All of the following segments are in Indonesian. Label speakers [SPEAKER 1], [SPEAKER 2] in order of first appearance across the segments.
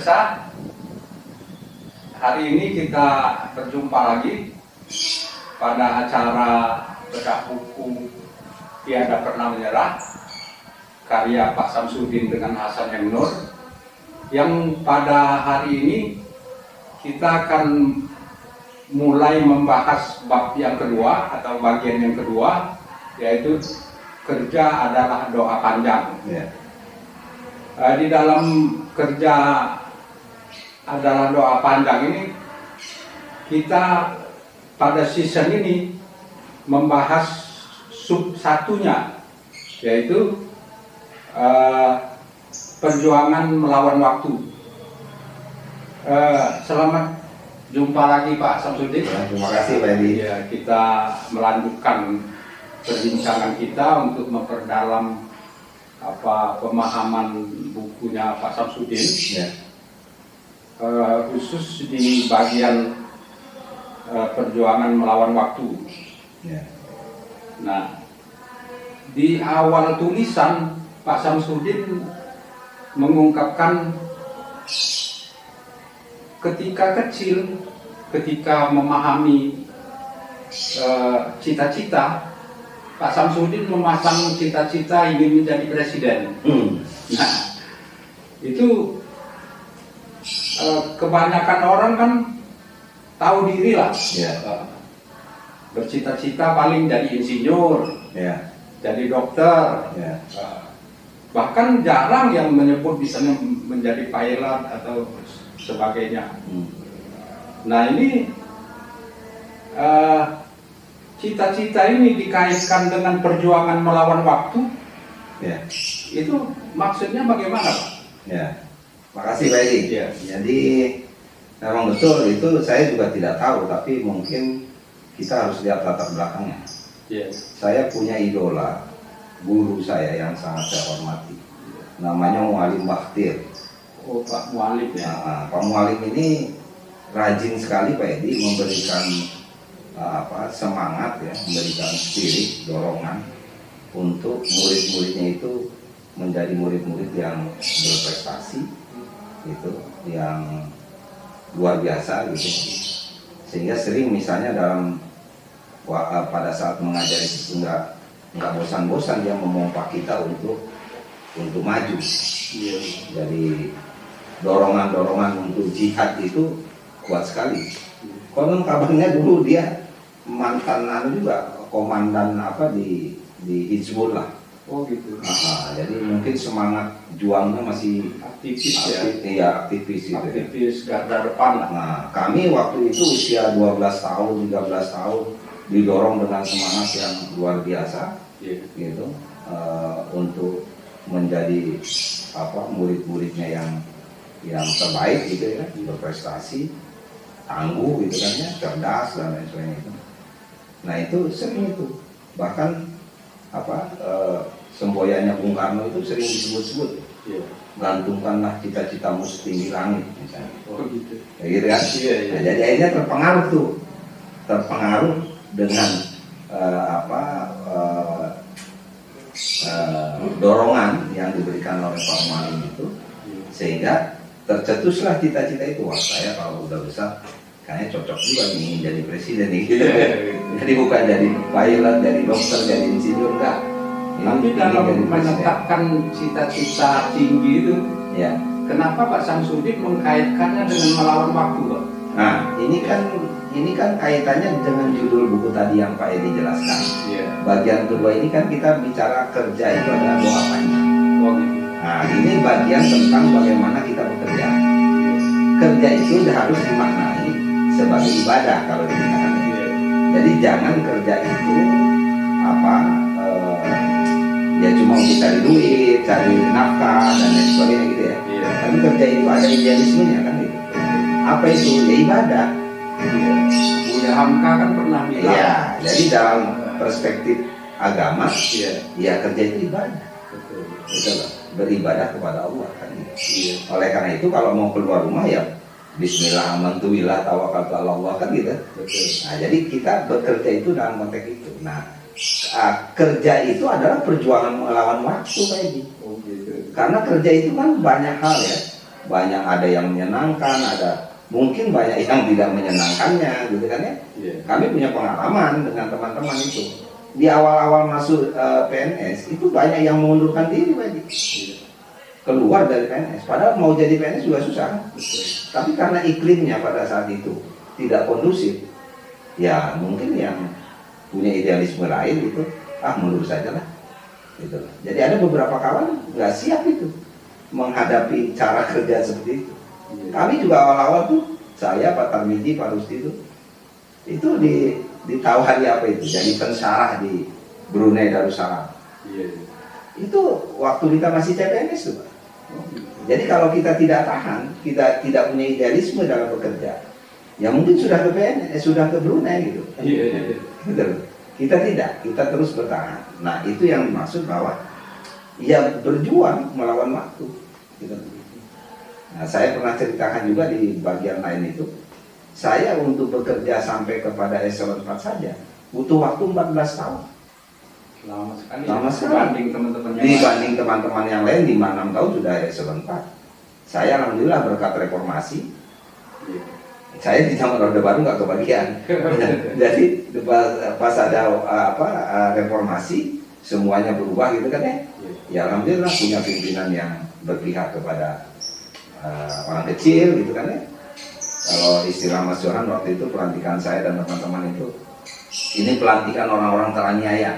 [SPEAKER 1] pemirsa, hari ini kita berjumpa lagi pada acara bedah buku Tiada Pernah Menyerah karya Pak Samsudin dengan Hasan M. Nur, yang pada hari ini kita akan mulai membahas bab yang kedua atau bagian yang kedua, yaitu kerja adalah doa panjang. Di dalam kerja adalah doa panjang ini, kita pada season ini membahas sub satunya, yaitu perjuangan melawan waktu. Selamat jumpa lagi Pak Samsudin.
[SPEAKER 2] Terima kasih Pak Edi.
[SPEAKER 1] Ya, kita melanjutkan perbincangan kita untuk memperdalam pemahaman bukunya Pak Samsudin, khusus di bagian perjuangan melawan waktu. Nah, di awal tulisan Pak Samsudin mengungkapkan ketika kecil, ketika memahami cita-cita, Pak Samsudin memasang cita-cita ingin menjadi presiden. Nah, itu kebanyakan orang kan tahu diri lah, bercita-cita paling jadi insinyur, jadi dokter, bahkan jarang yang menyebut bisa menjadi pilot atau sebagainya. Nah, ini cita-cita ini dikaitkan dengan perjuangan melawan waktu. Itu maksudnya bagaimana, Pak?
[SPEAKER 2] Makasih Pak Edi. Jadi memang betul, itu saya juga tidak tahu, tapi mungkin kita harus lihat latar belakangnya. Saya punya idola, guru saya yang sangat saya hormati, namanya Mualim Bakhtir.
[SPEAKER 1] Oh, Pak Mualim ya.
[SPEAKER 2] Nah, Pak Mualim ini rajin sekali Pak Edi memberikan semangat, memberikan spirit, dorongan untuk murid-muridnya itu menjadi murid-murid yang berprestasi, yang luar biasa gitu. Sehingga sering misalnya pada saat mengajari itu nggak bosan-bosan dia memompa kita untuk maju. Jadi dorongan untuk jihad itu kuat sekali. Konon kabarnya dulu dia mantan juga komandan di Hizbullah.
[SPEAKER 1] Oh gitu.
[SPEAKER 2] Jadi mungkin semangat juangnya masih
[SPEAKER 1] aktivis
[SPEAKER 2] aktivis
[SPEAKER 1] garda depan lah.
[SPEAKER 2] Nah, kami waktu itu usia 12 tahun, 13 tahun didorong dengan semangat yang luar biasa, untuk menjadi murid-muridnya yang terbaik berprestasi, tangguh cerdas dan lain sebagainya. Nah, itu sering itu. Bahkan semboyannya Bung Karno itu sering disebut-sebut. Gantungkanlah cita-citamu setinggi langit misalnya.
[SPEAKER 1] Oh gitu.
[SPEAKER 2] Gitu kan? Nah, jadi akhirnya terpengaruh dengan dorongan yang diberikan oleh Pak Mualim itu, sehingga tercetuslah cita-cita itu. Wah, saya kalau udah besar kayaknya cocok juga ingin jadi presiden nih. Jadi bukan jadi pilot, jadi dokter, jadi insinyur, enggak.
[SPEAKER 1] Tapi dalam menetapkan cita-cita tinggi itu, kenapa Pak Samsudin mengkaitkannya dengan melawan waktu, Pak?
[SPEAKER 2] Nah, ini kan kaitannya dengan judul buku tadi yang Pak Edi jelaskan. Bagian kedua ini kan kita bicara kerja itu adalah doa panjang. Nah, ini bagian tentang bagaimana kita bekerja. Kerja itu harus dimaknai sebagai ibadah kalau dikatakan. Jadi jangan kerja itu cuma untuk cari duit, cari nafkah dan lain sebagainya gitu ya. Tapi kerja itu ada idealismenya kan gitu. Apa itu? Ya ibadah.
[SPEAKER 1] Buya Hamka kan pernah bilang.
[SPEAKER 2] Jadi dalam perspektif agama, kerja itu ibadah. Betul. Beribadah kepada Allah kan. Oleh karena itu kalau mau keluar rumah Bismillah, amantuillah, tawakaltu ala Allah kan gitu. Nah, jadi kita bekerja itu dalam konteks itu. Nah, kerja itu adalah perjuangan melawan waktu kayak gitu. Karena kerja itu kan banyak hal banyak ada yang menyenangkan, ada mungkin banyak yang tidak menyenangkannya, gitu kan ya. Kami punya pengalaman dengan teman-teman itu. Di awal-awal masuk PNS itu banyak yang mengundurkan diri, Pak Haji. Keluar dari PNS, padahal mau jadi PNS juga susah. Tapi karena iklimnya pada saat itu tidak kondusif, ya mungkin yang punya idealisme lain itu, mundur saja lah. Gitu. Jadi ada beberapa kawan nggak siap itu menghadapi cara kerja seperti itu. Kami juga awal-awal tuh, saya, Pak Tarmiji, Pak Rusti itu ditawari apa itu, jadi pensyarah di Brunei Darussalam. Itu waktu kita masih CPNS tuh, Pak. Jadi kalau kita tidak tahan, kita tidak punya idealisme dalam bekerja, ya mungkin sudah ke PNS, sudah ke Brunei gitu. Gitu. Kita tidak, kita terus bertahan. Nah itu yang dimaksud bahwa ya berjuang melawan waktu. Gitu. Nah saya pernah ceritakan juga di bagian lain itu, saya untuk bekerja sampai kepada eselon 4 saja butuh waktu 14 tahun.
[SPEAKER 1] Lama sekali.
[SPEAKER 2] Dibanding teman-teman yang lain 5-6 tahun sudah eselon 4. Saya alhamdulillah berkat reformasi. Saya di zaman Orde Baru nggak kebagian. Jadi pas ada reformasi semuanya berubah gitu kan ya. Ya alhamdulillah punya pimpinan yang berpihak kepada orang kecil gitu kan ya. Kalau istilah Mas Johan waktu itu pelantikan saya dan teman-teman itu, ini pelantikan orang-orang teraniaya.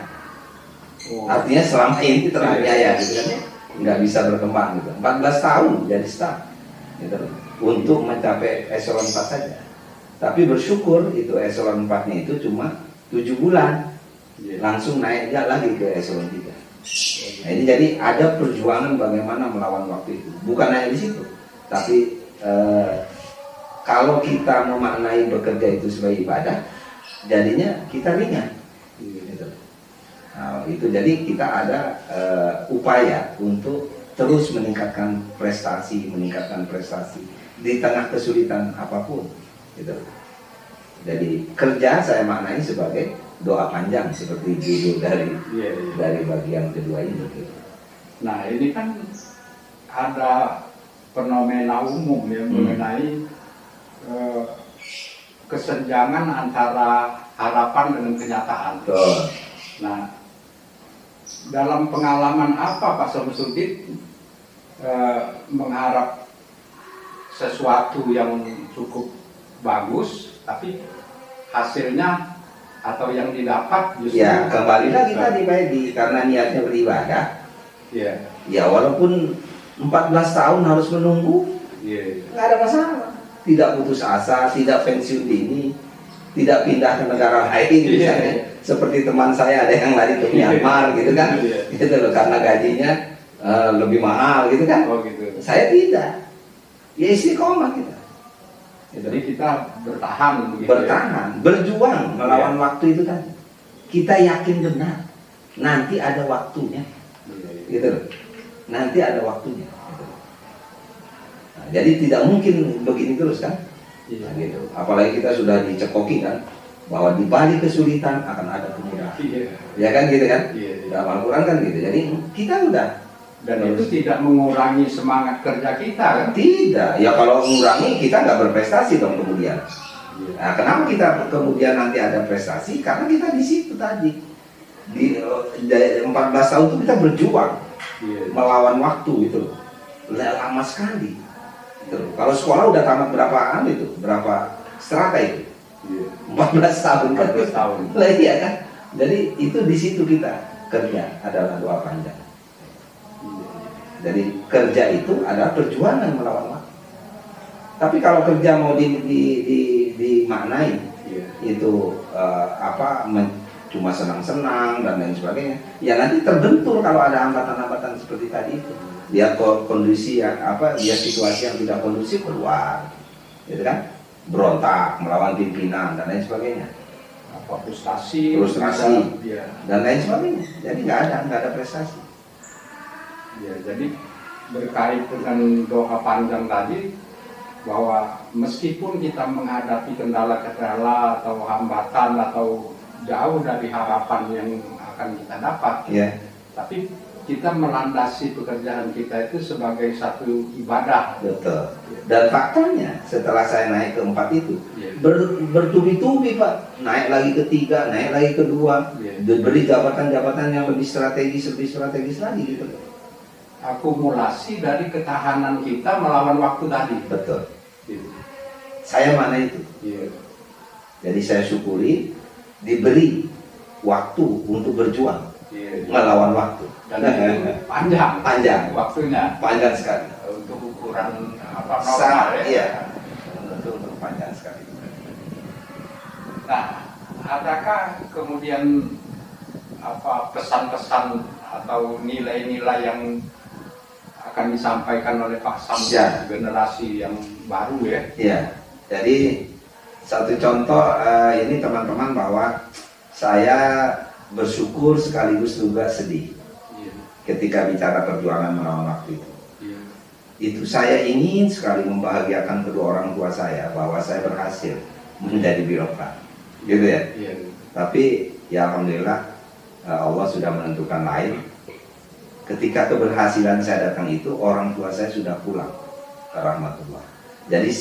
[SPEAKER 2] Artinya selama ini teraniaya gitu kan ya, nggak bisa berkembang gitu. 14 tahun jadi staf gitu, untuk mencapai eselon 4 saja. Tapi bersyukur itu eselon 4-nya itu cuma 7 bulan, langsung naik lagi ke eselon 3. Nah ini jadi ada perjuangan bagaimana melawan waktu itu. Bukan hanya di situ, tapi kalau kita memaknai bekerja itu sebagai ibadah, jadinya kita ringan. Gitu. Nah, itu jadi kita ada upaya untuk terus meningkatkan prestasi di tengah kesulitan apapun. Gitu. Jadi kerja saya maknai sebagai doa panjang seperti judul dari bagian kedua ini. Gitu.
[SPEAKER 1] Nah ini kan ada fenomena umum yang mengenai kesenjangan antara harapan dengan kenyataan. Nah, dalam pengalaman apa Pak Samsudin mengharap sesuatu yang cukup bagus, tapi hasilnya atau yang didapat justru
[SPEAKER 2] ya kembali lagi tadi Pak Edi, karena niatnya beribadah. Ya walaupun 14 tahun harus menunggu, nggak ada masalah. Tidak putus asa, tidak pensiun dini, tidak pindah ke negara lain misalnya. Seperti teman saya ada yang lari ke Myanmar gitu kan, gitu loh, karena gajinya lebih mahal gitu kan.
[SPEAKER 1] Gitu.
[SPEAKER 2] Saya tidak, ya istiqomah kita.
[SPEAKER 1] Jadi kita bertahan,
[SPEAKER 2] berjuang melawan waktu itu kan. Kita yakin benar, nanti ada waktunya, gitu loh. Nanti ada waktunya. Jadi tidak mungkin begini terus kan, gitu. Apalagi kita sudah dicekoki kan, bahwa di balik kesulitan akan ada kemudahan, ya kan gitu kan, dalam Al-Quran kan gitu. Jadi kita udah,
[SPEAKER 1] dan terus, itu tidak mengurangi semangat kerja kita kan?
[SPEAKER 2] Tidak, ya kalau mengurangi kita nggak berprestasi dong kemudian. Nah, kenapa kita kemudian nanti ada prestasi? Karena kita di situ tadi di 14 tahun itu kita berjuang melawan waktu gitu, lama sekali. Kalau sekolah udah tamat berapa strata itu? 14 tahun kan?
[SPEAKER 1] 14 tahun.
[SPEAKER 2] Lah iya kan? Jadi itu di situ kita kerja adalah doa panjang. Jadi kerja itu adalah perjuangan melawan waktu. Tapi kalau kerja mau dimaknai itu cuma senang-senang dan lain sebagainya, ya nanti terbentur kalau ada hambatan-hambatan seperti tadi itu. Lihat kondisi yang lihat situasi yang tidak kondusif keluar, gitu kan, berontak melawan pimpinan dan lain sebagainya,
[SPEAKER 1] frustasi
[SPEAKER 2] dan lain sebagainya. Jadi nggak ada prestasi.
[SPEAKER 1] Ya, jadi berkait dengan doa panjang tadi, bahwa meskipun kita menghadapi kendala-kendala atau hambatan atau jauh dari harapan yang akan kita dapat, tapi kita melandasi pekerjaan kita itu sebagai satu ibadah.
[SPEAKER 2] Betul. Dan faktanya setelah saya naik ke 4 itu bertubi-tubi Pak, naik lagi ke 3, naik lagi ke 2, diberi jabatan-jabatan yang lebih strategis lagi gitu.
[SPEAKER 1] Akumulasi dari ketahanan kita melawan waktu tadi.
[SPEAKER 2] Betul. Saya mana itu. Jadi saya syukuri diberi waktu untuk berjuang melawan waktu.
[SPEAKER 1] Dan itu panjang waktunya.
[SPEAKER 2] Panjang sekali.
[SPEAKER 1] Untuk ukuran normal ya.
[SPEAKER 2] Iya. Untuk panjang sekali.
[SPEAKER 1] Nah, adakah kemudian pesan-pesan atau nilai-nilai yang akan disampaikan oleh Pak Sam generasi yang baru ya?
[SPEAKER 2] Iya. Jadi satu contoh ini teman-teman bahwa saya bersyukur sekaligus juga sedih ketika bicara perjuangan melawan waktu itu. Itu saya ingin sekali membahagiakan kedua orang tua saya bahwa saya berhasil menjadi birokrat, gitu ya. Tapi ya alhamdulillah Allah sudah menentukan lain. Ketika keberhasilan saya datang itu orang tua saya sudah pulang ke rahmatullah. Jadi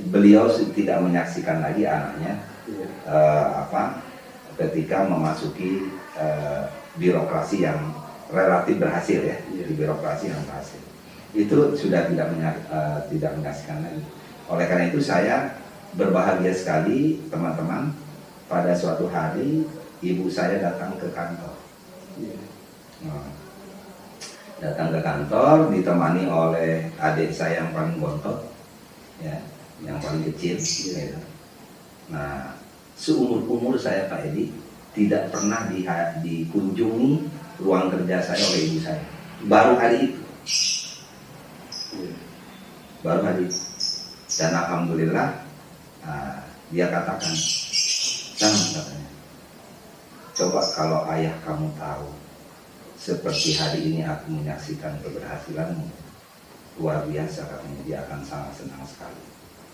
[SPEAKER 2] beliau tidak menyaksikan lagi anaknya ketika memasuki birokrasi yang relatif berhasil ya, di birokrasi yang berhasil. Itu sudah tidak menyaksikan lagi. Oleh karena itu saya berbahagia sekali teman-teman, pada suatu hari ibu saya datang ke kantor. Datang ke kantor ditemani oleh adik saya yang paling bontot, ya, yang paling kecil. Gitu. Nah, seumur-umur saya Pak Edi tidak pernah dikunjungi ruang kerja saya oleh ibu saya. Baru hari itu. Dan alhamdulillah dia katakan, katanya, coba kalau ayah kamu tahu seperti hari ini aku menyaksikan keberhasilanmu, luar biasa, katanya, dia akan sangat senang sekali.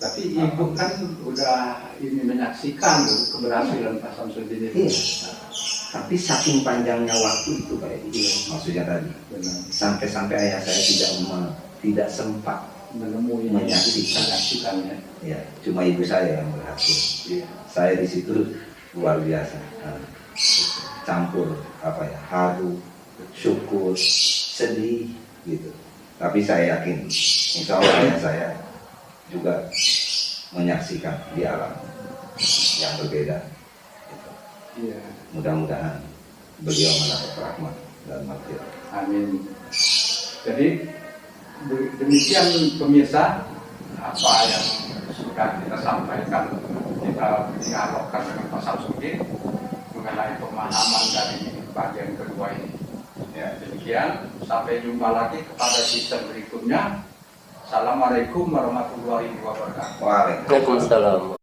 [SPEAKER 1] Tapi ibu kan udah ini menyaksikan keberhasilan Pak Samsudin itu.
[SPEAKER 2] Iya. Tapi saking panjangnya waktu itu Pak Edi, maksudnya tadi, sampai ayah saya tidak sempat
[SPEAKER 1] menemui
[SPEAKER 2] menyaksikannya. Ya, cuma ibu saya yang berhasil. Saya di situ luar biasa, campur haru, syukur, sedih gitu. Tapi saya yakin, insya Allah ayah saya juga menyaksikan di alam yang berbeda. Mudah-mudahan beliau mendapat rahmat dan maghfirah.
[SPEAKER 1] Amin. Jadi demikian pemirsa apa yang sudah kita sampaikan, kita dialogkan dengan Pak Samsudin mengenai pemahaman dari bagian kedua ini. Ya, demikian, sampai jumpa lagi kepada season berikutnya. Assalamualaikum warahmatullahi wabarakatuh.
[SPEAKER 2] Waalaikumsalam.